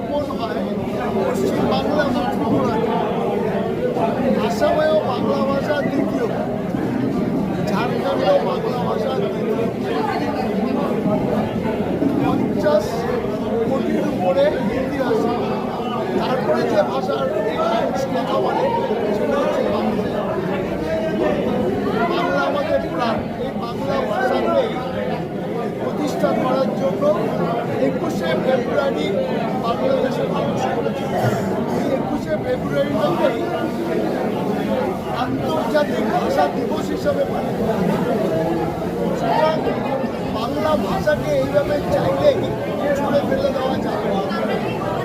আপন হয় পশ্চিম বাংলা এবং ত্রিপুরাতে। আসামেও বাংলা ভাষা দ্বিতীয়, ঝাড়খণ্ডেও বাংলা ভাষা দ্বিতীয়। 50 কোটির উপরে হিন্দি ভাষা, তারপরে যে ভাষার কথা বলে সেটা হচ্ছে বাংলা। বাংলা আমাদের প্রাণ। এই বাংলা ভাষাকে প্রতিষ্ঠা করার জন্য 21শে ফেব্রুয়ারি বাংলাদেশের মানুষ করেছিল। এই 21শে ফেব্রুয়ারিটাকেই আন্তর্জাতিক ভাষা দিবস হিসাবে পালিত হয়। সুতরাং বাংলা ভাষাকে এইভাবে চাইলেই ছুঁড়ে ফেলে দেওয়া যাবে না।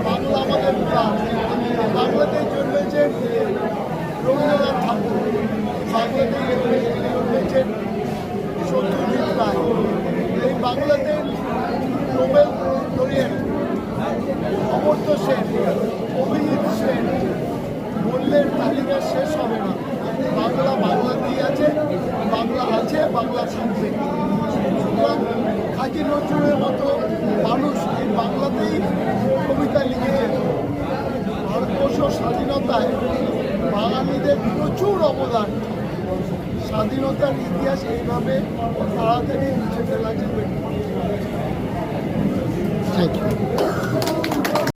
বাংলা আমাদের প্রাণ। বাংলাতে জন্মেছেন রবীন্দ্রনাথ ঠাকুর, বাংলাতে জন্মেছেন সত্যজিৎ রায়, এই বাংলাতে নোবেল লরিয়েট অমর্ত্য সেন, অভিজিৎ সেন বললের তালিকা শেষ হবে না। বাংলা বাংলাতেই আছে, বাংলা আছে, বাংলা থাকবে। সুতরাং কাজী নজরুলের মতো মানুষ এই বাংলাতেই কবিতা লিখেছেন। ভারতবর্ষ স্বাধীনতায় বাঙালিদের প্রচুর অবদান। স্বাধীনতার ইতিহাস এইভাবে তাড়াতাড়ি মুছে ফেলা যাবে। Thank you.